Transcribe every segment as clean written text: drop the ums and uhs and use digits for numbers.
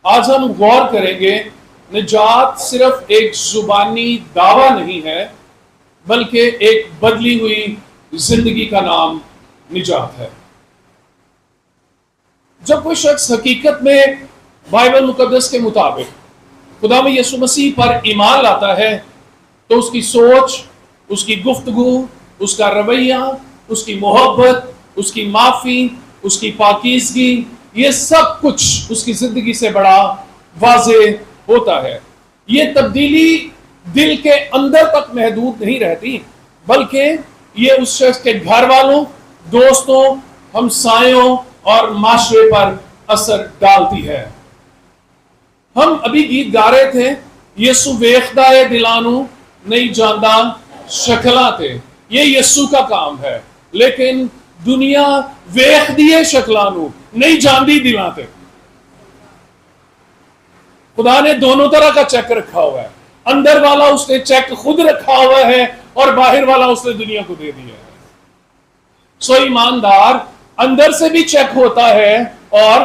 آج ہم غور کریں گے نجات صرف ایک زبانی دعویٰ نہیں ہے بلکہ ایک بدلی ہوئی زندگی کا نام نجات ہے۔ جب کوئی شخص حقیقت میں بائبل مقدس کے مطابق خدا میں یسوع مسیح پر ایمان لاتا ہے تو اس کی سوچ، اس کی گفتگو، اس کا رویہ، اس کی محبت، اس کی معافی، اس کی پاکیزگی، یہ سب کچھ اس کی زندگی سے بڑا واضح ہوتا ہے۔ یہ تبدیلی دل کے اندر تک محدود نہیں رہتی بلکہ یہ اس شخص کے گھر والوں، دوستوں، ہمسایوں اور معاشرے پر اثر ڈالتی ہے۔ ہم ابھی گیت گا رہے تھے، یسوع ویخدا ہے دلانو نہیں جاندا شکلاں تے۔ یہ یسوع کا کام ہے، لیکن دنیا ویخدی ہے شکلاں نو نہیں جاندی دلاں تے۔ خدا نے دونوں طرح کا چیک رکھا ہوا ہے، اندر والا اس نے چیک خود رکھا ہوا ہے اور باہر والا اس نے دنیا کو دے دیا ہے۔ سو ایماندار اندر سے بھی چیک ہوتا ہے اور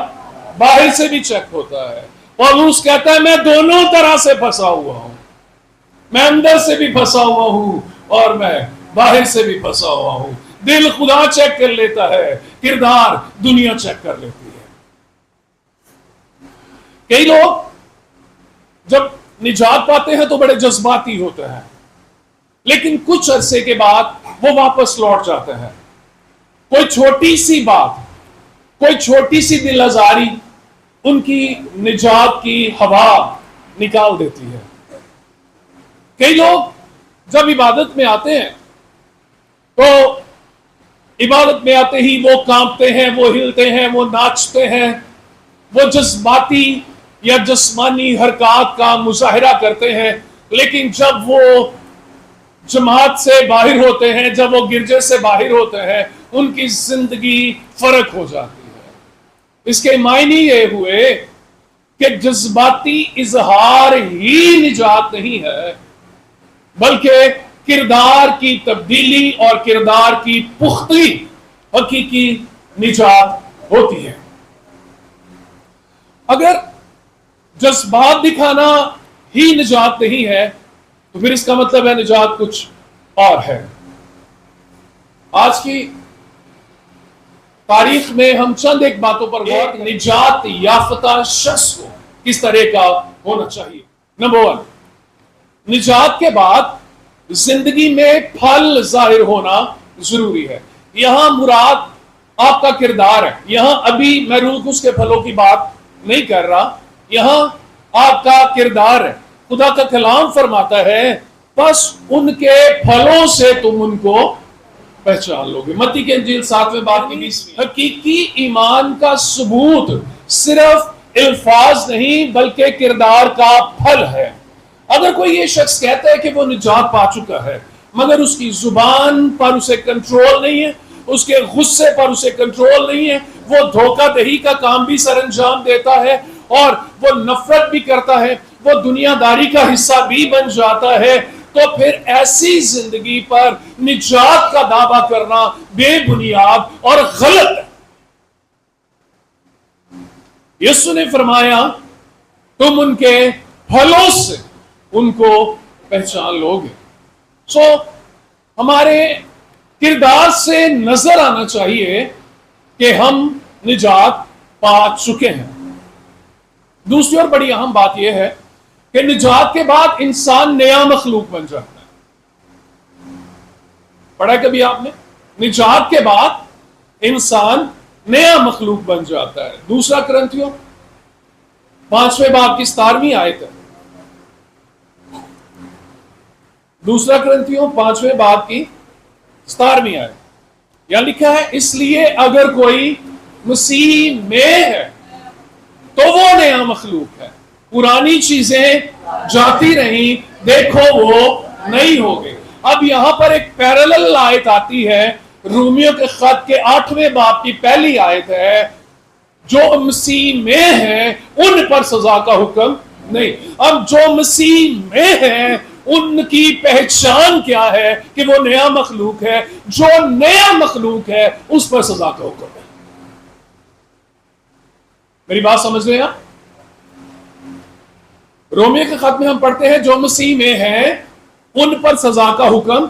باہر سے بھی چیک ہوتا ہے۔ پولس کہتا ہے میں دونوں طرح سے پھنسا ہوا ہوں، میں اندر سے بھی پھنسا ہوا ہوں اور میں باہر سے بھی پھنسا ہوا ہوں۔ دل خدا چیک کر لیتا ہے، کردار دنیا چیک کر لیتی ہے۔ کئی لوگ جب نجات پاتے ہیں تو بڑے جذباتی ہوتے ہیں، لیکن کچھ عرصے کے بعد وہ واپس لوٹ جاتے ہیں۔ کوئی چھوٹی سی بات، کوئی چھوٹی سی دل آزاری ان کی نجات کی ہوا نکال دیتی ہے۔ کئی لوگ جب عبادت میں آتے ہیں تو عبادت میں آتے ہی وہ کانپتے ہیں، وہ ہلتے ہیں، وہ ناچتے ہیں، وہ جذباتی یا جسمانی حرکات کا مظاہرہ کرتے ہیں، لیکن جب وہ جماعت سے باہر ہوتے ہیں، جب وہ گرجے سے باہر ہوتے ہیں، ان کی زندگی فرق ہو جاتی ہے۔ اس کے معنی یہ ہوئے کہ جذباتی اظہار ہی نجات نہیں ہے بلکہ کردار کی تبدیلی اور کردار کی پختگی حقیقی نجات ہوتی ہے۔ اگر جذبات دکھانا ہی نجات نہیں ہے تو پھر اس کا مطلب ہے نجات کچھ اور ہے۔ آج کی تاریخ میں ہم چند ایک باتوں پر غور کریں۔ نجات یافتہ شخص کو کس طرح کا ہونا چاہیے؟ نمبر 1، نجات کے بعد زندگی میں پھل ظاہر ہونا ضروری ہے۔ یہاں مراد آپ کا کردار ہے۔ یہاں ابھی میں روح اس کے پھلوں کی بات نہیں کر رہا، یہاں آپ کا کردار ہے۔ خدا کا کلام فرماتا ہے پس ان کے پھلوں سے تم ان کو پہچان لو گے۔ متی کی انجیل 7ویں باب کی 20۔ حقیقی ایمان کا ثبوت صرف الفاظ نہیں بلکہ کردار کا پھل ہے۔ اگر کوئی یہ شخص کہتا ہے کہ وہ نجات پا چکا ہے مگر اس کی زبان پر اسے کنٹرول نہیں ہے، اس کے غصے پر اسے کنٹرول نہیں ہے، وہ دھوکہ دہی کا کام بھی سر انجام دیتا ہے اور وہ نفرت بھی کرتا ہے، وہ دنیا داری کا حصہ بھی بن جاتا ہے، تو پھر ایسی زندگی پر نجات کا دعویٰ کرنا بے بنیاد اور غلط ہے۔ یسوع نے فرمایا تم ان کے پھلوں سے ان کو پہچان لو گے۔ سو ہمارے کردار سے نظر آنا چاہیے کہ ہم نجات پا چکے ہیں۔ دوسری اور بڑی اہم بات یہ ہے کہ نجات کے بعد انسان نیا مخلوق بن جاتا ہے۔ پڑھا کبھی آپ نے؟ نجات کے بعد انسان نیا مخلوق بن جاتا ہے۔ دوسرا کرنتھیوں 5ویں باب کی 17ویں آیت ہے۔ دوسرا کرنتھیوں 5ویں باب کی 17ویں آیت، یہاں لکھا ہے اس لیے اگر کوئی مسیح میں ہے تو وہ نیا مخلوق ہے، پرانی چیزیں جاتی رہیں، دیکھو وہ نہیں ہوگی۔ اب یہاں پر ایک پیرالل آیت آتی ہے، رومیو کے خط کے 8ویں باب کی پہلی آیت ہے، جو مسیح میں ہیں ان پر سزا کا حکم نہیں۔ اب جو مسیح میں ہیں ان کی پہچان کیا ہے کہ وہ نیا مخلوق ہے، جو نیا مخلوق ہے اس پر سزا کا حکم ہے۔ میری بات سمجھ رہے ہیں آپ؟ رومیہ کے خط میں ہم پڑھتے ہیں جو مسیح میں ہیں ان پر سزا کا حکم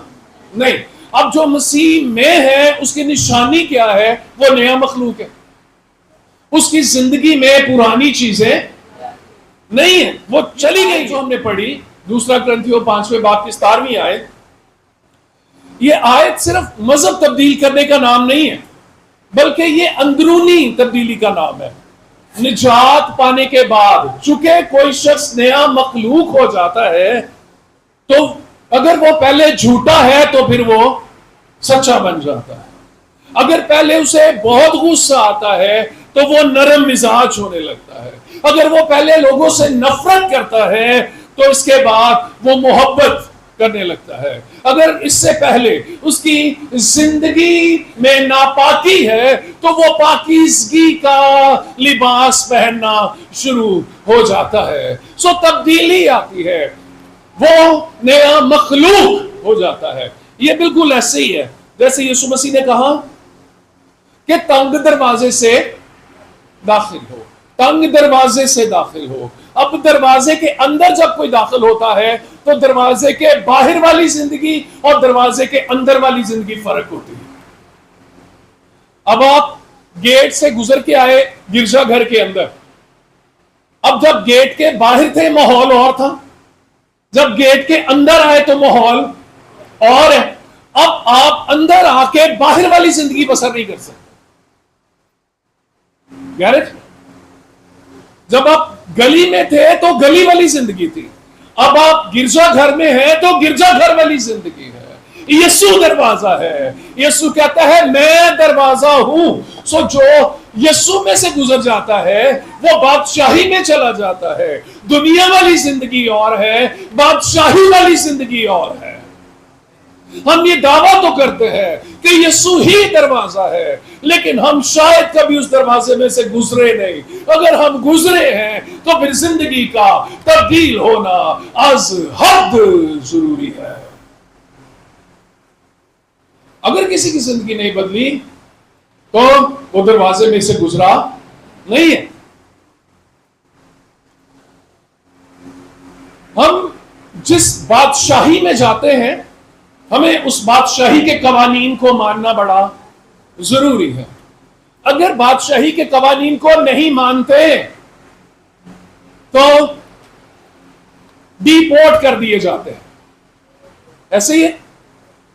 نہیں. اب جو مسیح میں ہے اس کی نشانی کیا ہے؟ وہ نیا مخلوق ہے. اس کی زندگی میں پرانی چیزیں نہیں ہیں, وہ چلی گئی. جو ہم نے پڑھی دوسرا کرنتھیوں 5 باب کی 17ویں آیت, یہ آیت صرف مذہب تبدیل کرنے کا نام نہیں ہے بلکہ یہ اندرونی تبدیلی کا نام ہے. نجات پانے کے بعد چونکہ کوئی شخص نیا مخلوق ہو جاتا ہے تو اگر وہ پہلے جھوٹا ہے تو پھر وہ سچا بن جاتا ہے. اگر پہلے اسے بہت غصہ آتا ہے تو وہ نرم مزاج ہونے لگتا ہے. اگر وہ پہلے لوگوں سے نفرت کرتا ہے تو اس کے بعد وہ محبت کرنے لگتا ہے. اگر اس سے پہلے اس کی زندگی میں ناپاکی ہے تو وہ پاکیزگی کا لباس پہننا شروع ہو جاتا ہے. سو تبدیلی آتی ہے, وہ نیا مخلوق ہو جاتا ہے. یہ بالکل ایسے ہی ہے جیسے یسوع مسیح نے کہا کہ تنگ دروازے سے داخل ہو, تنگ دروازے سے داخل ہو. اب دروازے کے اندر جب کوئی داخل ہوتا ہے تو دروازے کے باہر والی زندگی اور دروازے کے اندر والی زندگی فرق ہوتی ہے. اب آپ گیٹ سے گزر کے آئے گرجا گھر کے اندر, اب جب گیٹ کے باہر تھے ماحول اور تھا, جب گیٹ کے اندر آئے تو ماحول اور ہے. اب آپ اندر آ کے باہر والی زندگی بسر نہیں کر سکتے. گیرج جب آپ گلی میں تھے تو گلی والی زندگی تھی, اب آپ گرجا گھر میں ہیں تو گرجا گھر والی زندگی ہے. یسوع دروازہ ہے. یسوع کہتا ہے میں دروازہ ہوں. سو جو یسوع میں سے گزر جاتا ہے وہ بادشاہی میں چلا جاتا ہے. دنیا والی زندگی اور ہے, بادشاہی والی زندگی اور ہے. ہم یہ دعویٰ تو کرتے ہیں کہ یسوع ہی دروازہ ہے, لیکن ہم شاید کبھی اس دروازے میں سے گزرے نہیں. اگر ہم گزرے ہیں تو پھر زندگی کا تبدیل ہونا از حد ضروری ہے. اگر کسی کی زندگی نہیں بدلی تو وہ دروازے میں سے گزرا نہیں ہے. ہم جس بادشاہی میں جاتے ہیں ہمیں اس بادشاہی کے قوانین کو ماننا بڑا ضروری ہے. اگر بادشاہی کے قوانین کو نہیں مانتے تو ڈی پورٹ کر دیے جاتے ہیں. ایسے ہی ہے.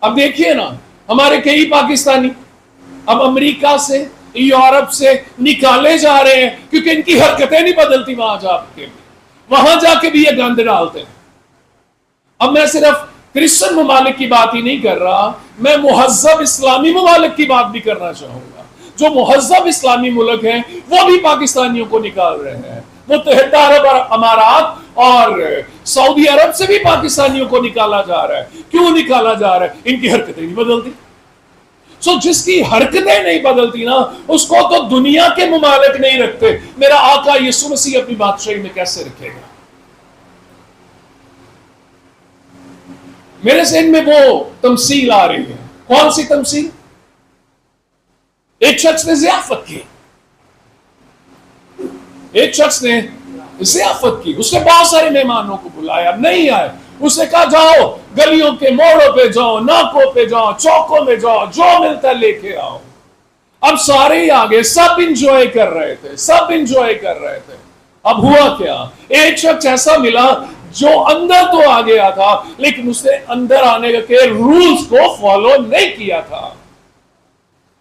اب دیکھیے نا, ہمارے کئی پاکستانی اب امریکہ سے یورپ سے نکالے جا رہے ہیں کیونکہ ان کی حرکتیں نہیں بدلتی. وہاں جا کے بھی یہ گند ڈالتے ہیں. اب میں صرف کرسچن ممالک کی بات ہی نہیں کر رہا, میں مہذب اسلامی ممالک کی بات بھی کرنا چاہوں گا. جو مہذب اسلامی ملک ہیں وہ بھی پاکستانیوں کو نکال رہے ہیں. متحدہ عرب امارات اور سعودی عرب سے بھی پاکستانیوں کو نکالا جا رہا ہے. کیوں نکالا جا رہا ہے؟ ان کی حرکتیں نہیں بدلتی. سو جس کی حرکتیں نہیں بدلتی نا اس کو تو دنیا کے ممالک نہیں رکھتے. میرا آقا یسوع مسیح اپنی بادشاہی میں کیسے رکھے گا؟ میرے ذہن میں وہ تمثیل آ رہی ہے. کون سی تمثیل؟ ایک شخص نے ضیافت کی, ایک شخص نے ضیافت کی. اس نے بہت سارے مہمانوں کو بلایا, نہیں آئے. اس نے کہا جاؤ گلیوں کے موڑوں پہ جاؤ, ناکوں پہ جاؤ, چوکوں میں جاؤ, جو ملتا لے کے آؤ. اب سارے ہی آگے, سب انجوائے کر رہے تھے, سب انجوائے کر رہے تھے. اب ہوا کیا؟ ایک شخص ایسا ملا جو اندر تو آ گیا تھا لیکن اس نے اندر آنے کے رولز کو فالو نہیں کیا تھا.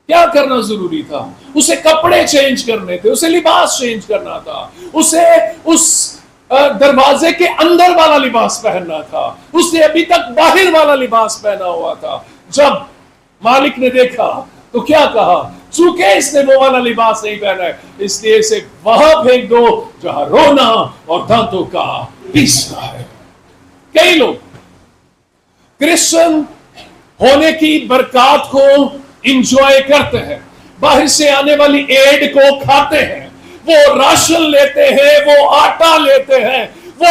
کیا کرنا ضروری تھا؟ اسے کپڑے چینج کرنے تھے, اسے لباس چینج کرنا تھا, اسے اس دروازے کے اندر والا لباس پہننا تھا. اس نے ابھی تک باہر والا لباس پہنا ہوا تھا. جب مالک نے دیکھا تو کیا کہا؟ چونکہ اس نے وہ والا لباس نہیں پہنا ہے اس لیے اسے وہاں پھینک دو جہاں رونا اور دانتوں کا پیسنا ہے. کئی لوگ کرسچن ہونے کی برکات کو انجوائے کرتے ہیں, باہر سے آنے والی ایڈ کو کھاتے ہیں, وہ راشن لیتے ہیں, وہ آٹا لیتے ہیں, وہ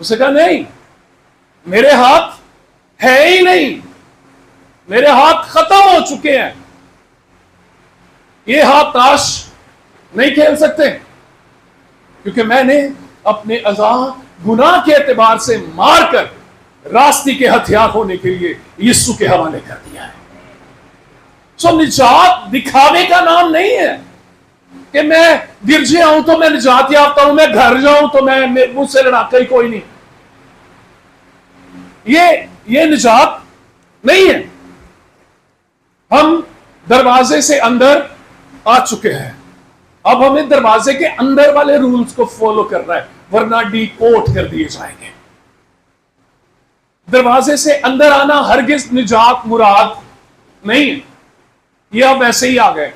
اسے کہا نہیں، میرے ہاتھ ہے ہی نہیں، میرے ہاتھ ختم ہو چکے ہیں، یہ ہاتھ تاش نہیں کھیل سکتے، کیونکہ میں نے اپنے اعضاء گناہ کے اعتبار سے مار کر راستی کے ہتھیار ہونے کے لیے یسوع کے حوالے کر دیا ہے۔ سو نجات دکھاوے کا نام نہیں ہے کہ میں گرجے آؤں تو میں نجات یافتہ ہوں، میں گھر جاؤں تو میں مجھ سے لڑاکا ہی کوئی نہیں، یہ نجات نہیں ہے۔ ہم دروازے سے اندر آ چکے ہیں، اب ہمیں دروازے کے اندر والے رولز کو فالو کرنا ہے، ورنہ ڈی کوٹ کر دیے جائیں گے۔ دروازے سے اندر آنا ہرگز نجات مراد نہیں ہے، یہ اب ایسے ہی آ گئے۔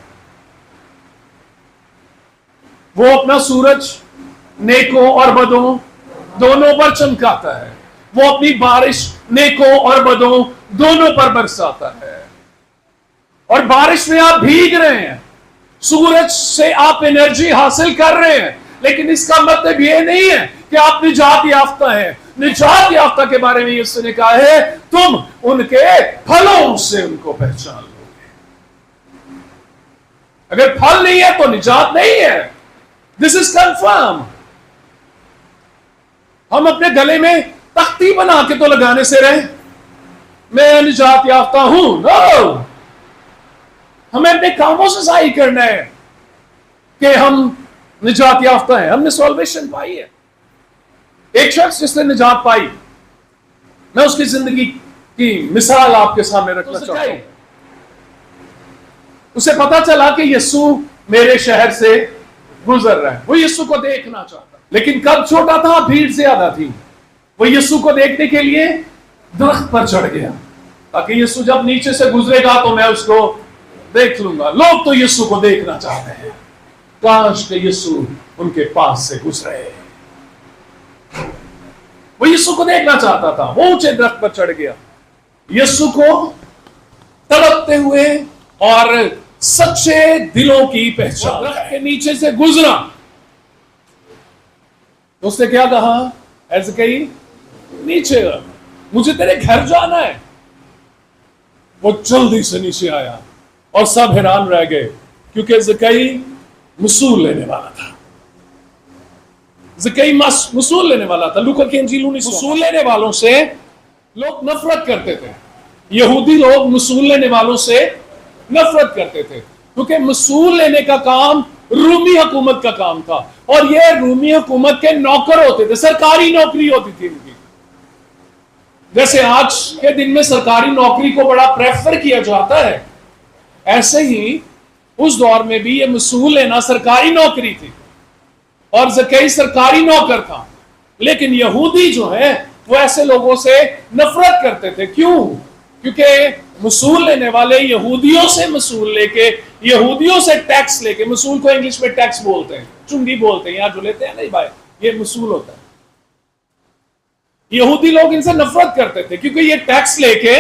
وہ اپنا سورج نیکوں اور بدوں دونوں پر چمکاتا ہے، وہ اپنی بارش نیکوں اور بدوں دونوں پر برساتا ہے، اور بارش میں آپ بھیگ رہے ہیں، سورج سے آپ انرجی حاصل کر رہے ہیں، لیکن اس کا مطلب یہ نہیں ہے کہ آپ نجات یافتہ ہیں۔ نجات یافتہ کے بارے میں یسوع نے کہا ہے تم ان کے پھلوں سے ان کو پہچان لو گے۔ اگر پھل نہیں ہے تو نجات نہیں ہے، دس از کنفرم۔ ہم اپنے گلے میں تختی بنا کے تو لگانے سے رہے میں نجات یافتہ ہوں، نو، ہمیں اپنے کاموں سے ظاہر کرنا ہے کہ ہم نجات یافتہ ہیں، ہم نے سالویشن پائی ہے۔ ایک شخص جس نے نجات پائی، میں اس کی زندگی کی مثال آپ کے سامنے رکھنا چاہتا ہوں۔ اسے پتا چلا کہ یسوع میرے شہر سے گزر رہا ہے، وہ یسوع کو دیکھنا چاہتا، لیکن کب چھوٹا تھا، بھیڑ زیادہ تھی، وہ یسوع کو دیکھنے کے لیے درخت پر چڑھ گیا تاکہ یسوع جب نیچے سے گزرے گا تو میں اس کو دیکھ لوں گا۔ لوگ تو یسوع کو دیکھنا چاہتے ہیں، کاش کہ یسوع ان کے پاس سے گزرے۔ وہ یسوع کو دیکھنا چاہتا تھا، وہ اونچے درخت پر چڑھ گیا، یسوع کو تڑپتے ہوئے اور سچے دلوں کی پہچان درخت کے نیچے سے گزرا تو اس نے کیا کہا، ایسے کہیں نیچے مجھے تیرے گھر جانا ہے۔ وہ جلدی سے نیچے آیا اور سب حیران رہ گئے کیونکہ زکئی مصول لینے والا تھا، زکئی مصول لینے والا تھا۔ لوکا کی انجیل مصول لینے والوں سے لوگ نفرت کرتے تھے، یہودی لوگ مصول لینے والوں سے نفرت کرتے تھے کیونکہ مصول لینے کا کام رومی حکومت کا کام تھا، اور یہ رومی حکومت کے نوکر ہوتے تھے، سرکاری نوکری ہوتی تھی ان کی۔ جیسے آج کے دن میں سرکاری نوکری کو بڑا پریفر کیا جاتا ہے، ایسے ہی اس دور میں بھی یہ مصول لینا سرکاری نوکری تھی، اور زکئی سرکاری نوکر تھا۔ لیکن یہودی جو ہے وہ ایسے لوگوں سے نفرت کرتے تھے، کیوں؟ کیونکہ مصول لینے والے یہودیوں سے مصول لے کے، یہودیوں سے ٹیکس لے کے، مصول کو انگلش میں ٹیکس بولتے ہیں، چنگی بولتے ہیں، یہاں جو لیتے ہیں نہیں بھائی، یہ مصول ہوتا ہے۔ یہودی لوگ ان سے نفرت کرتے تھے کیونکہ یہ ٹیکس لے کے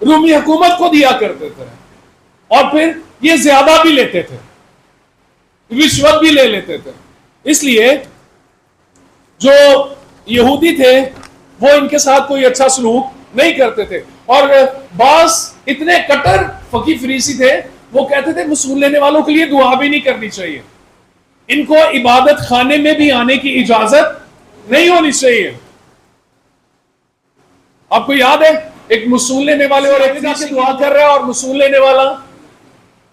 رومی حکومت کو دیا کرتے تھے، اور پھر یہ زیادہ بھی لیتے تھے، رشوت بھی لے لیتے تھے۔ اس لیے جو یہودی تھے وہ ان کے ساتھ کوئی اچھا سلوک نہیں کرتے تھے، اور بعض اتنے کٹر فقی فریسی تھے وہ کہتے تھے مصول لینے والوں کے لیے دعا بھی نہیں کرنی چاہیے، ان کو عبادت خانے میں بھی آنے کی اجازت نہیں ہونی چاہیے۔ آپ کو یاد ہے ایک مصول لینے والے اور ایک فریسی دعا کر رہا ہے، اور مصول لینے والا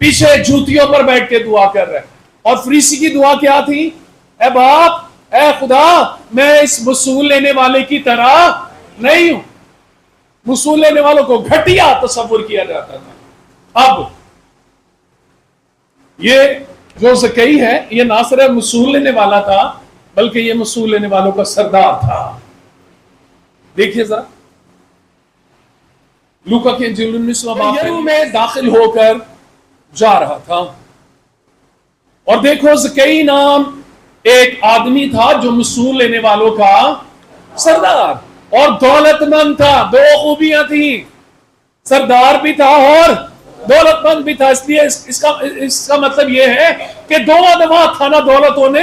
پیچھے جوتیوں پر بیٹھ کے دعا کر رہا ہے، اور فریسی کی دعا کیا تھی؟ اے باپ، اے خدا، میں اس مصول لینے والے کی طرح نہیں ہوں۔ مصول لینے والوں کو گھٹیا تصور کیا جاتا تھا۔ اب یہ جو زکئی ہے یہ نہ صرف مصول لینے والا تھا بلکہ یہ مصول لینے والوں کا سردار تھا۔ دیکھیے ذرا لوکا کے انجیل 19واں باب یریحو میں داخل ہو کر جا رہا تھا، اور دیکھو زکئی نام ایک آدمی تھا جو مصول لینے والوں کا سردار اور دولت مند تھا۔ دو خوبیاں تھیں، سردار بھی تھا اور دولت مند بھی تھا۔ اس لیے اس کا مطلب یہ ہے کہ دو ادوات تھا نا دولت ہونے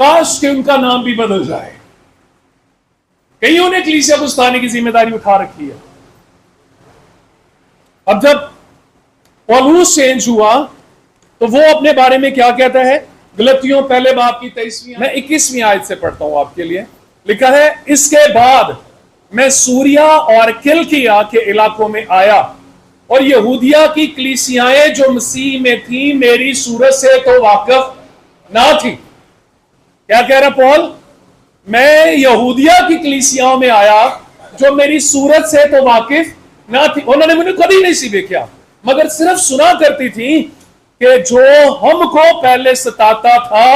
کاش کہ ان کا نام بھی بدل جائے. کئیوں نے کلیسیا کو ستانے کی ذمہ داری اٹھا رکھی ہے. اب جب پولوس چینج ہوا تو وہ اپنے بارے میں کیا کہتا ہے؟ غلطیوں پہلے باب کی 23ویں، میں 21ویں آیت سے پڑھتا ہوں آپ کے لیے. لکھا ہے، اس کے بعد میں سوریا اور کلکیا کے علاقوں میں آیا اور یہودیہ کی کلیسیائیں جو مسیح میں تھیں میری صورت سے تو واقف نہ تھی. کیا کہہ رہا پول؟ میں یہودیہ کی کلیسیاؤں میں آیا جو میری صورت سے تو واقف نہ تھی. انہوں نے مجھے کبھی نہیں سی دیکھا، مگر صرف سنا کرتی تھی کہ جو ہم کو پہلے ستاتا تھا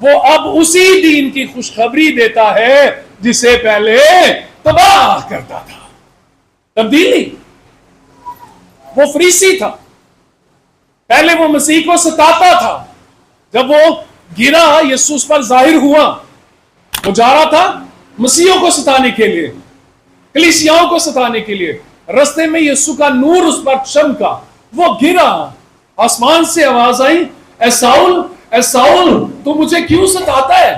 وہ اب اسی دین کی خوشخبری دیتا ہے جسے پہلے تباہ کرتا تھا. تبدیلی. وہ فریسی تھا، پہلے وہ مسیح کو ستاتا تھا. جب وہ گرا، یسوس پر ظاہر ہوا، وہ جا رہا تھا مسیحوں کو ستانے کے لیے، کلیسیاؤں کو ستانے کے لیے. رستے میں یسوع کا نور اس پر چمکا، وہ گرا، آسمان سے آواز آئی، اے ساؤل اے ساؤل تو مجھے کیوں ستاتا ہے؟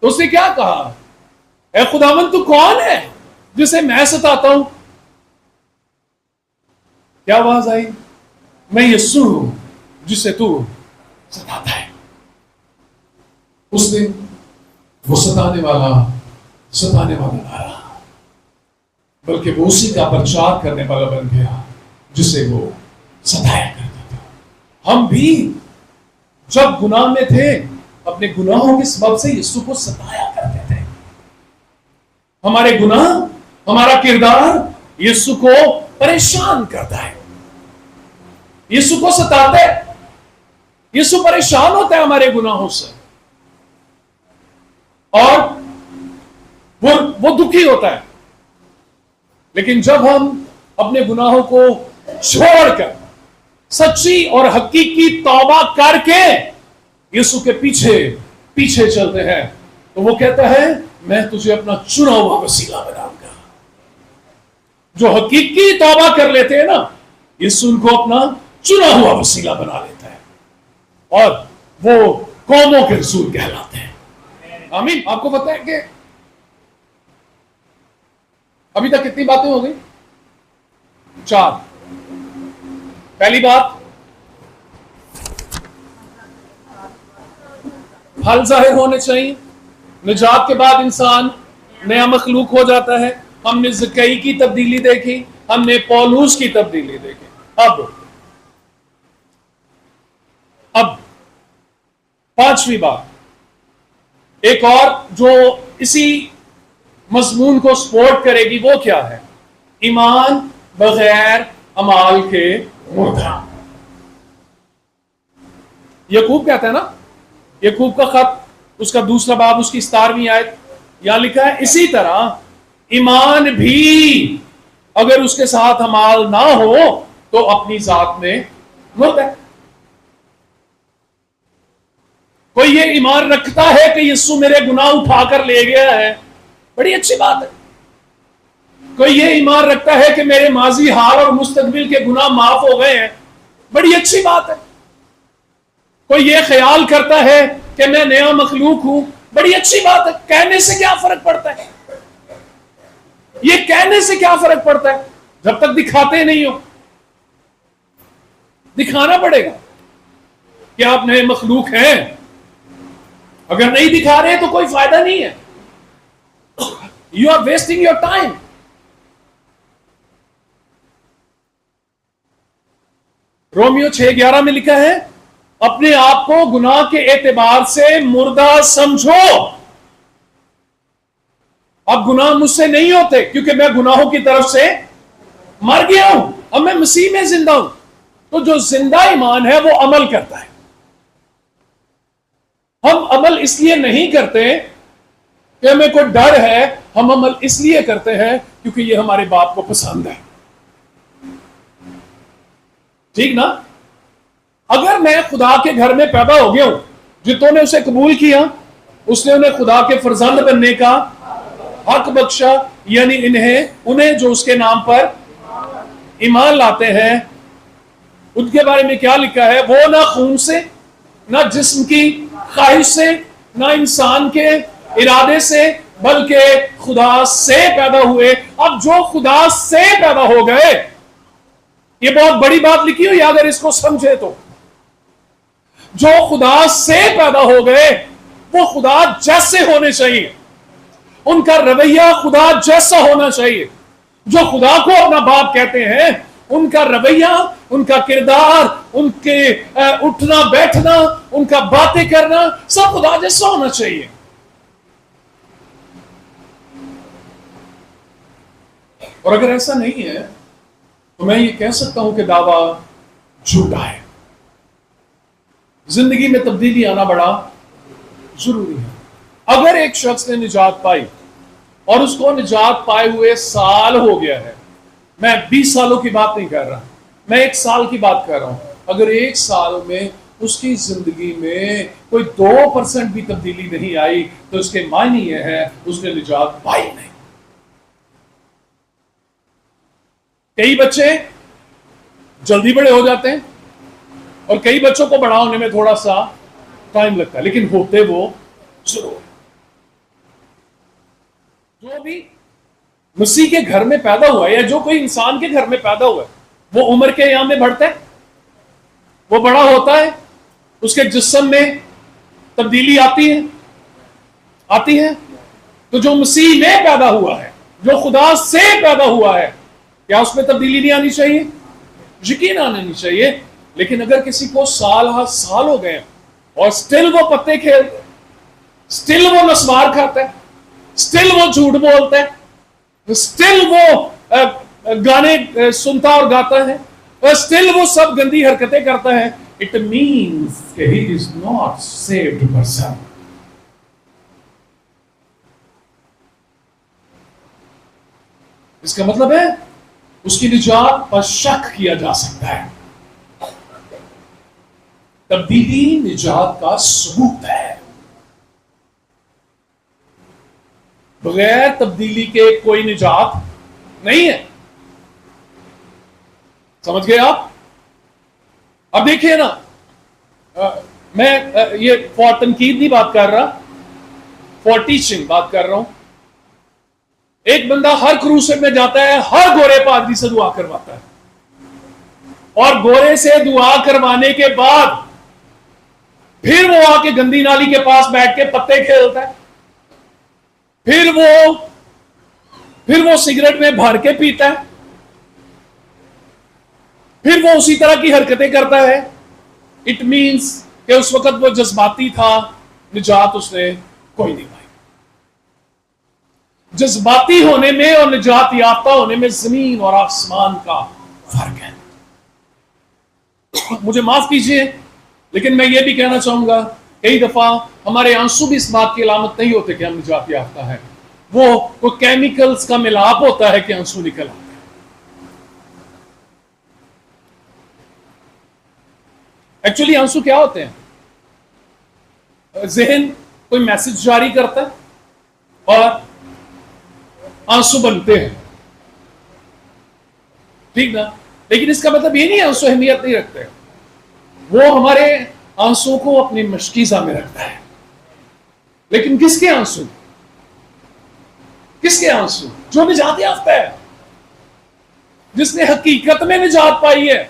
تو اس نے کیا کہا؟ اے خداوند تو کون ہے جسے میں ستاتا ہوں؟ کیا آواز آئی؟ میں یسوع ہوں جسے تو ستاتا ہے. اس دن وہ ستانے والا نہ رہا، بلکہ وہ اسی کا پرچار کرنے والا بن گیا جسے وہ ستایا کرتا تھا. ہم بھی جب گناہ میں تھے اپنے گناہوں کے سبب سے یسوع کو ستایا کرتے تھے. ہمارے گناہ، ہمارا کردار یسوع کو پریشان کرتا ہے، یسوع کو ستاتا ہے. یسوع پریشان ہوتا ہے ہمارے گناہوں سے اور وہ دکھی ہوتا ہے. لیکن جب ہم اپنے گناہوں کو چھوڑ کر سچی اور حقیقی توبہ کر کے یسوع کے پیچھے چلتے ہیں تو وہ کہتا ہے میں تجھے اپنا چنا ہوا وسیلہ بناؤں گا. جو حقیقی توبہ کر لیتے ہیں نا، یسوع ان کو اپنا چنا ہوا وسیلہ بنا لیتا ہے اور وہ قوموں کے رسول کہلاتے ہیں. آمین. آپ کو پتہ ہے کہ ابھی تک کتنی باتیں ہو گئی؟ 4. پہلی بات، حل ظاہر ہونے چاہیے. نجات کے بعد انسان نیا مخلوق ہو جاتا ہے. ہم نے زکئی کی تبدیلی دیکھی، ہم نے پولوس کی تبدیلی دیکھی. اب 5ویں بات، ایک اور جو اسی مضمون کو سپورٹ کرے گی، وہ کیا ہے؟ ایمان بغیر اعمال کے مردہ. یعقوب کہتا ہے نا، یعقوب کا خط اس کا 2 باب اس کی 17ویں آیت، یہاں لکھا ہے اسی طرح ایمان بھی اگر اس کے ساتھ اعمال نہ ہو تو اپنی ذات میں مرد ہے. کوئی یہ ایمان رکھتا ہے کہ یسوع میرے گناہ اٹھا کر لے گیا ہے، بڑی اچھی بات ہے. کوئی یہ ایمان رکھتا ہے کہ میرے ماضی حال اور مستقبل کے گناہ معاف ہو گئے ہیں، بڑی اچھی بات ہے. کوئی یہ خیال کرتا ہے کہ میں نیا مخلوق ہوں، بڑی اچھی بات ہے. کہنے سے کیا فرق پڑتا ہے؟ یہ کہنے سے کیا فرق پڑتا ہے جب تک دکھاتے نہیں ہو؟ دکھانا پڑے گا کہ آپ نئے مخلوق ہیں. اگر نہیں دکھا رہے تو کوئی فائدہ نہیں ہے. You are wasting your time. Romeo 6:11 میں لکھا ہے اپنے آپ کو گناہ کے اعتبار سے مردہ سمجھو. اب گناہ مجھ سے نہیں ہوتے کیونکہ میں گناہوں کی طرف سے مر گیا ہوں، اب میں مسیح میں زندہ ہوں. تو جو زندہ ایمان ہے وہ عمل کرتا ہے. ہم عمل اس لیے نہیں کرتے کہ ہمیں کوئی ڈر ہے، ہم عمل اس لیے کرتے ہیں کیونکہ یہ ہمارے باپ کو پسند ہے. ٹھیک نا؟ اگر میں خدا کے گھر میں پیدا ہو گیا ہوں، جتوں نے اسے قبول کیا اس نے انہیں خدا کے فرزند بننے کا حق بخشا، یعنی انہیں جو اس کے نام پر ایمان لاتے ہیں ان کے بارے میں کیا لکھا ہے؟ وہ نہ خون سے، نہ جسم کی خواہش سے، نہ انسان کے ارادے سے بلکہ خدا سے پیدا ہوئے. اب جو خدا سے پیدا ہو گئے، یہ بہت بڑی بات لکھی ہوئی ہے اگر اس کو سمجھے تو. جو خدا سے پیدا ہو گئے وہ خدا جیسے ہونے چاہیے، ان کا رویہ خدا جیسا ہونا چاہیے. جو خدا کو اپنا باپ کہتے ہیں ان کا رویہ، ان کا کردار، ان کے اٹھنا بیٹھنا، ان کا باتیں کرنا سب خدا جیسا ہونا چاہیے. اور اگر ایسا نہیں ہے تو میں یہ کہہ سکتا ہوں کہ دعویٰ جھوٹا ہے. زندگی میں تبدیلی آنا بڑا ضروری ہے. اگر ایک شخص نے نجات پائی اور اس کو نجات پائے ہوئے سال ہو گیا ہے، میں 20 سالوں کی بات نہیں کر رہا، میں 1 سال کی بات کر رہا ہوں. اگر 1 سال میں اس کی زندگی میں کوئی 2% بھی تبدیلی نہیں آئی تو اس کے معنی یہ ہے اس نے نجات پائی نہیں. کئی بچے جلدی بڑے ہو جاتے ہیں اور کئی بچوں کو بڑا ہونے میں تھوڑا سا ٹائم لگتا ہے، لیکن ہوتے وہ ضرور. جو بھی مسیح کے گھر میں پیدا ہوا ہے یا جو کوئی انسان کے گھر میں پیدا ہوا ہے وہ عمر کے ایام میں بڑھتا ہے، وہ بڑا ہوتا ہے، اس کے جسم میں تبدیلی آتی ہے. تو جو مسیح میں پیدا ہوا ہے، جو خدا سے پیدا ہوا ہے، کیا اس میں تبدیلی نہیں آنی چاہیے؟ یقین آنی چاہیے. لیکن اگر کسی کو سال ہو گئے اور سٹل وہ پتے کھیلتے، سٹل وہ نسوار کھاتا ہے، سٹل وہ جھوٹ بولتا ہے، سٹل وہ گانے سنتا اور گاتا ہے، سٹل وہ سب گندی حرکتیں کرتا ہے، it means کہ he is not saved person. اس کا مطلب ہے اس کی نجات پر شک کیا جا سکتا ہے. تبدیلی نجات کا ثبوت ہے. بغیر تبدیلی کے کوئی نجات نہیں ہے. سمجھ گئے آپ؟ اب دیکھیے نا، میں یہ فور تنقید نہیں بات کر رہا، فور ٹیچنگ بات کر رہا ہوں. ایک بندہ ہر کروسیڈ میں جاتا ہے، ہر گورے پادری سے دعا کرواتا ہے، اور گورے سے دعا کروانے کے بعد پھر وہ آ کے گندی نالی کے پاس بیٹھ کے پتے کھیلتا ہے، پھر وہ سگریٹ میں بھر کے پیتا ہے، پھر وہ اسی طرح کی حرکتیں کرتا ہے. اٹ مینس کہ اس وقت وہ جذباتی تھا، نجات اس نے کوئی نہیں پائی. جذباتی ہونے میں اور نجات یافتہ ہونے میں زمین اور آسمان کا فرق ہے. مجھے معاف کیجئے لیکن میں یہ بھی کہنا چاہوں گا، کئی دفعہ ہمارے آنسو بھی اس بات کی علامت نہیں ہوتے کہ ہم نجات یافتہ ہیں. وہ کوئی کیمیکلز کا ملاپ ہوتا ہے کہ آنسو نکل آتے ہیں. ایکچولی آنسو کیا ہوتے ہیں؟ ذہن کوئی میسج جاری کرتا ہے اور آنسو بنتے ہیں، ٹھیک نا؟ لیکن اس کا مطلب یہ نہیں ہے آنسو اہمیت نہیں رکھتے. وہ ہمارے آنسو کو اپنی مشکیزہ میں رکھتا ہے. لیکن کس کے آنسو؟ کس کے آنسو؟ جو نجات یافتہ ہے، جس نے حقیقت میں نجات پائی ہے،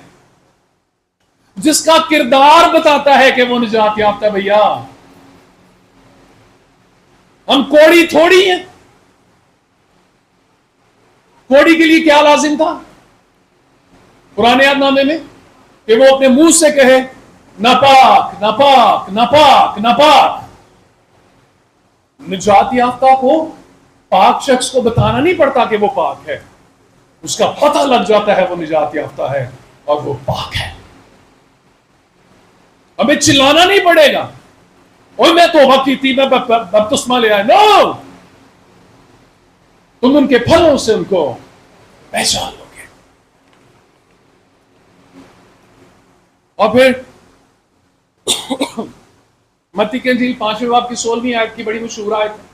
جس کا کردار بتاتا ہے کہ وہ نجات یافتہ ہے. بھیا ہم کوڑی تھوڑی ہیں. کوڑی کے لیے کیا لازم تھا پرانے عہد نامے میں؟ کہ وہ اپنے منہ سے کہے ناپاک ناپاک ناپاک ناپاک. نجات یافتہ کو پاک شخص کو بتانا نہیں پڑتا کہ وہ پاک ہے، اس کا پتہ لگ جاتا ہے وہ نجات یافتہ ہے اور وہ پاک ہے. ہمیں چلانا نہیں پڑے گا، اوہ میں توبہ کی تھی، میں بپتسمہ لے آیا. نو، تم ان کے پھلوں سے ان کو پہچان لو گے. اور پھر متی کی انجیل 5ویں باب کی 16ویں آیت کی بڑی مشہور آیت ہے،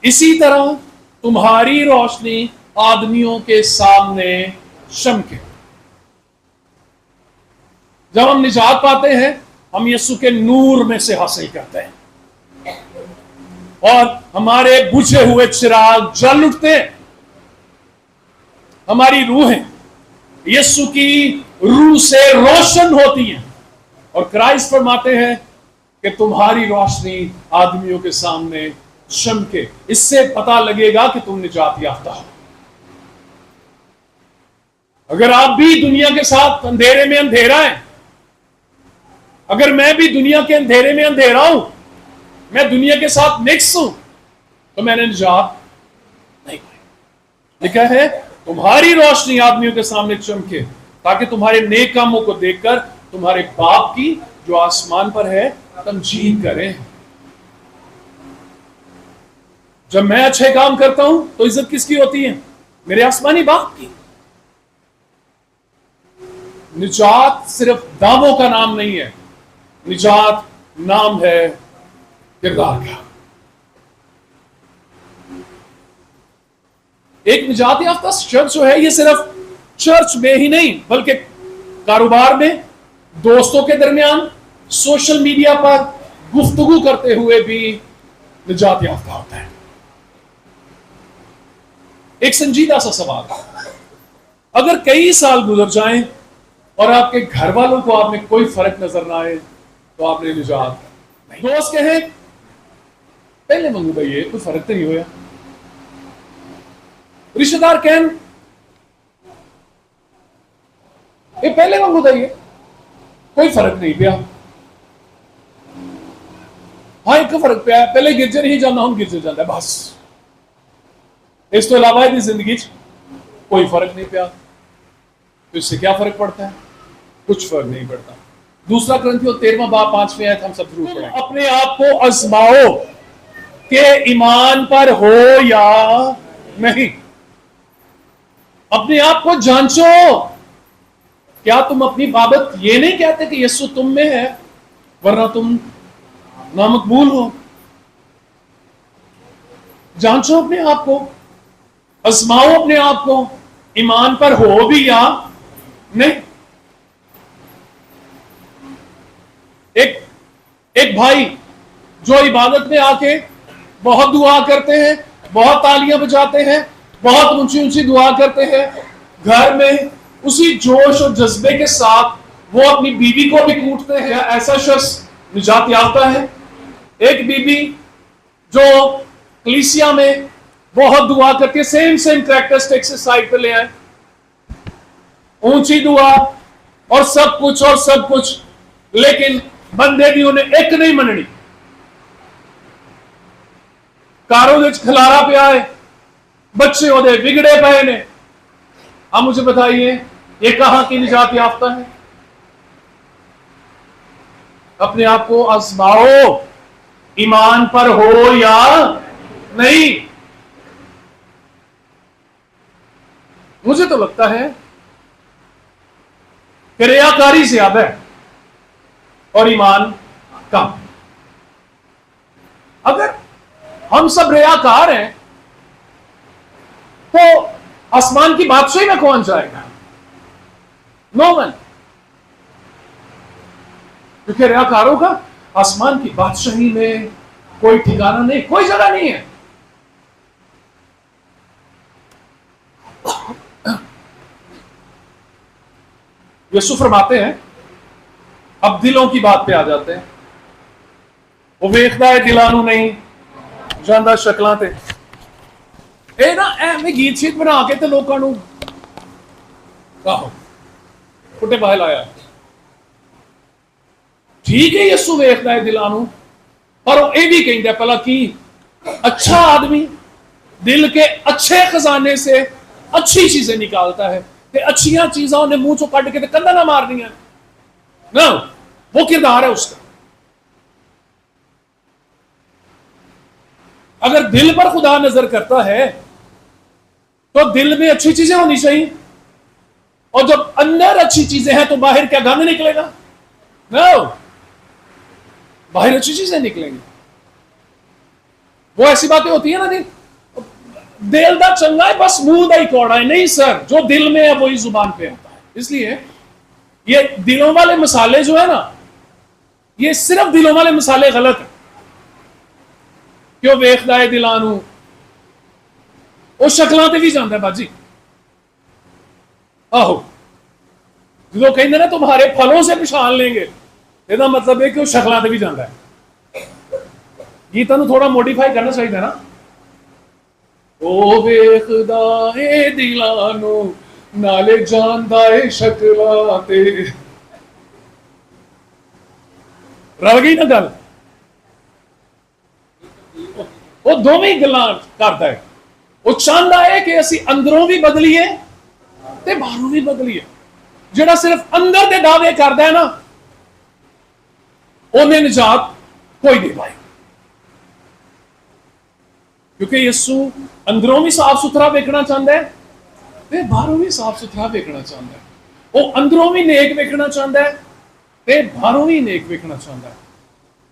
اسی طرح تمہاری روشنی آدمیوں کے سامنے چمکے. جب ہم نجات پاتے ہیں ہم یسوع کے نور میں سے حاصل کرتے ہیں اور ہمارے بجھے ہوئے چراغ جل اٹھتے ہیں. ہماری روحیں یسوع کی روح سے روشن ہوتی ہیں اور کرائسٹ فرماتے ہیں کہ تمہاری روشنی آدمیوں کے سامنے چمکے. اس سے پتہ لگے گا کہ تم نجات یافتہ ہو. اگر آپ بھی دنیا کے ساتھ اندھیرے میں اندھیرا ہے، اگر میں بھی دنیا کے اندھیرے میں اندھیرا ہوں، میں دنیا کے ساتھ مکس ہوں، تو میں نے نجات نہیں پائی. لکھا ہے تمہاری روشنی آدمیوں کے سامنے چمکے تاکہ تمہارے نیک کاموں کو دیکھ کر تمہارے باپ کی جو آسمان پر ہے تمجید کریں. جب میں اچھے کام کرتا ہوں تو عزت کس کی ہوتی ہے؟ میرے آسمانی باپ کی. نجات صرف دعووں کا نام نہیں ہے، نجات نام ہے کردار کا. ایک نجات یافتہ شخص جو ہے یہ صرف چرچ میں ہی نہیں بلکہ کاروبار میں، دوستوں کے درمیان، سوشل میڈیا پر گفتگو کرتے ہوئے بھی نجات یافتہ ہوتا ہے. ایک سنجیدہ سا سوال، اگر کئی سال گزر جائیں اور آپ کے گھر والوں کو آپ میں کوئی فرق نظر نہ آئے تو آپ نے نجات نہیں. دوست کہیں پہلے منگو بھائی کوئی فرق تو نہیں ہوا. رشتہ دار کہیں یہ پہلے منگو دائیے کوئی فرق نہیں پیا. ہاں ایک فرق پیا پہلے گرجے نہیں جانا ہوں گرجے جانا ہے بس. اس تو علاوہ زندگی کوئی فرق نہیں پیا. تو اس سے کیا فرق پڑتا ہے؟ کچھ فرق نہیں پڑتا. دوسرا کرنتھیوں 13واں باب 5ویں آیت ہم سب ضرور پڑھیں. اپنے آپ کو آزماؤ کہ ایمان پر ہو یا نہیں. اپنے آپ کو جانچو. کیا تم اپنی بابت یہ نہیں کہتے کہ یسوع تم میں ہے ورنہ تم نامقبول ہو؟ جانچو اپنے آپ کو، آزماؤ اپنے آپ کو، ایمان پر ہو بھی یا نہیں. ایک بھائی جو عبادت میں آ کے بہت دعا کرتے ہیں، بہت تالیاں بجاتے ہیں، بہت اونچی اونچی دعا کرتے ہیں، گھر میں اسی جوش اور جذبے کے ساتھ وہ اپنی بیوی کو بھی کوٹتے ہیں. ایسا شخص نجات یافتہ ہے؟ ایک بیوی جو کلیسیا میں بہت دعا کرتی ہے، سیم کریکٹرسٹکس سے سائڈ پہ لے آئے، اونچی دعا اور سب کچھ، لیکن بندے بھی انہیں ایک نہیں مننی. کاروں وچ کھلارا پیا ہے، بچے وہ بگڑے پے نے. اب مجھے بتائیے یہ کہاں کی نجات یافتہ ہے؟ اپنے آپ کو آزماؤ ایمان پر ہو یا نہیں. مجھے تو لگتا ہے کہ ریاکاری زیادہ ہے اور ایمان کم. اگر ہم سب ریاکار ہیں تو آسمان کی بادشاہی میں کون جائے گا؟ نو ون. کیونکہ ریاکاروں کا آسمان کی بادشاہی میں کوئی ٹھکانہ نہیں، کوئی جگہ نہیں ہے. یسوع فرماتے ہیں، اب دلوں کی بات پہ آ جاتے ہیں. وہ ویکھدا ہے دلاں نوں نہیں جاندا شکلاں تے. اے نا میں گیت شیت بنا کے تے لوکاں نوں کٹے باہر لایا. ٹھیک ہے یسوع ویکھدا ہے دلاں نوں، پر وہ یہ بھی کہندا پہلا کی اچھا آدمی دل کے اچھے خزانے سے اچھی چیزیں نکالتا ہے تے اچھیاں چیزاں انہیں منہ چوں کٹ کے تے کندا نہ مار دیا. نا وہ کردار ہے اس کا. اگر دل پر خدا نظر کرتا ہے تو دل میں اچھی چیزیں ہونی چاہیے، اور جب اندر اچھی چیزیں ہیں تو باہر کیا گند نکلے گا؟ نو، باہر اچھی چیزیں نکلیں گی. وہ ایسی باتیں ہوتی ہیں نا، دل دا چنگا ہے بس منہ دا ہی کوڑا ہے. نہیں سر، جو دل میں ہے وہی زبان پہ ہوتا ہے. اس لیے یہ دلوں والے مسالے جو ہے نا یہ صرف دلوں والے مسالے غلط ہیں. کیوں ویخدا ہے دلاں نوں وہ شکلاں تے بھی جاندا ہے باجی. آہو جو کہندے نا تمہارے پھلوں سے پہچان لیں گے، یہ مطلب ہے کہ وہ شکلاں تے بھی جاندا ہے. یہ تمہیں تھوڑا موڈیفائی کرنا چاہیے نا. او ویخدا ہے دلاں نوں نالے جاندا ہے شکلاں تے. رل گئی نا گل. وہ دونوں گلاں کرتا ہے. وہ چاہتا ہے کہ اسی اندروں بھی بدلیے تے باہروں بھی بدلیے. جڑا صرف اندر دے دعوے کردا ہے نا انہیں نجات کوئی نہیں پائے. کیونکہ یسو اندروں بھی صاف ستھرا ویکھنا چاہتا ہے تے باہروں بھی صاف ستھرا ویکھنا چاہتا ہے. وہ اندروں بھی نیک ویکھنا چاہتا ہے تے باہروں بھی نیک ویکھنا چاہتا ہے.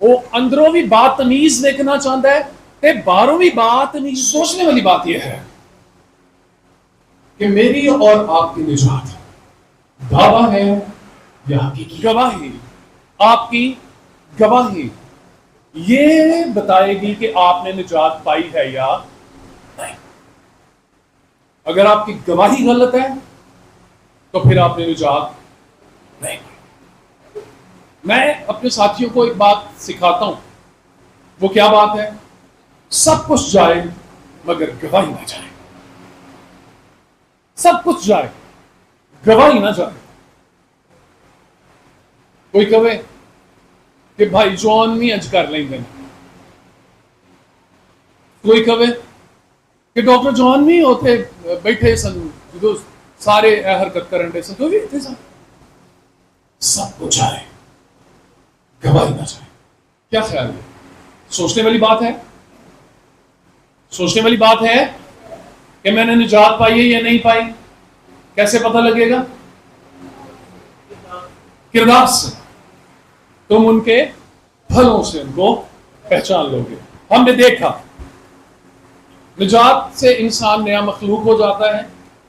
وہ اندروں بھی بدتمیز ویکھنا چاہتا ہے تے باہروں بھی بدتمیز. سوچنے والی بات یہ ہے کہ میری اور آپ کی نجات دعویٰ ہے یا حقیقی گواہی. آپ کی گواہی یہ بتائے گی کہ آپ نے نجات پائی ہے یا نہیں. اگر آپ کی گواہی غلط ہے تو پھر آپ نے نجات نہیں پائی. میں اپنے ساتھیوں کو ایک بات سکھاتا ہوں. وہ کیا بات ہے؟ سب کچھ جائے مگر گواہی نہ جائے. سب کچھ جائے گواہی نہ جائے. کوئی کہے کہ بھائی جان نہیں اج کر لیں گے. کوئی کہے کہ ڈاکٹر جان نہیں ہوتے بیٹھے سن جو سارے حرکت کرنے سن. کوئی بھی سن. سب کچھ جائے گواہی نہ جائے. کیا خیال ہے؟ سوچنے والی بات ہے. سوچنے والی بات ہے کہ میں نے نجات پائی ہے یا نہیں پائی. کیسے پتہ لگے گا؟ کردار سے. تم ان کے پھلوں سے ان کو پہچان لو گے. ہم نے دیکھا نجات سے انسان نیا مخلوق ہو جاتا ہے.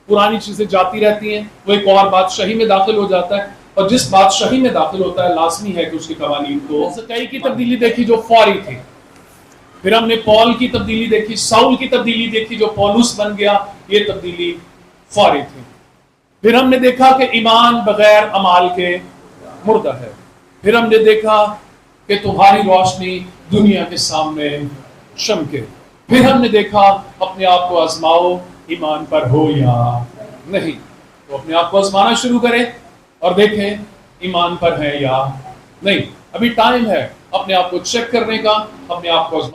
پرانی چیزیں جاتی رہتی ہیں. وہ ایک اور بادشاہی میں داخل ہو جاتا ہے اور جس بادشاہی میں داخل ہوتا ہے لازمی ہے کہ اس کے قوانین کو. کئی کی تبدیلی دیکھی جو فوری تھی. پھر ہم نے پول کی تبدیلی دیکھی، ساؤل کی تبدیلی دیکھی جو پولس بن گیا. یہ تبدیلی فوری تھی. پھر ہم نے دیکھا کہ ایمان بغیر اعمال کے مردہ ہے. پھر ہم نے دیکھا کہ تمہاری روشنی دنیا کے سامنے چمکے. پھر ہم نے دیکھا اپنے آپ کو آزماؤ ایمان پر ہو یا نہیں. تو اپنے آپ کو آزمانا شروع کریں اور دیکھیں ایمان پر ہے یا نہیں. ابھی ٹائم ہے اپنے آپ کو چیک کرنے کا، اپنے آپ کو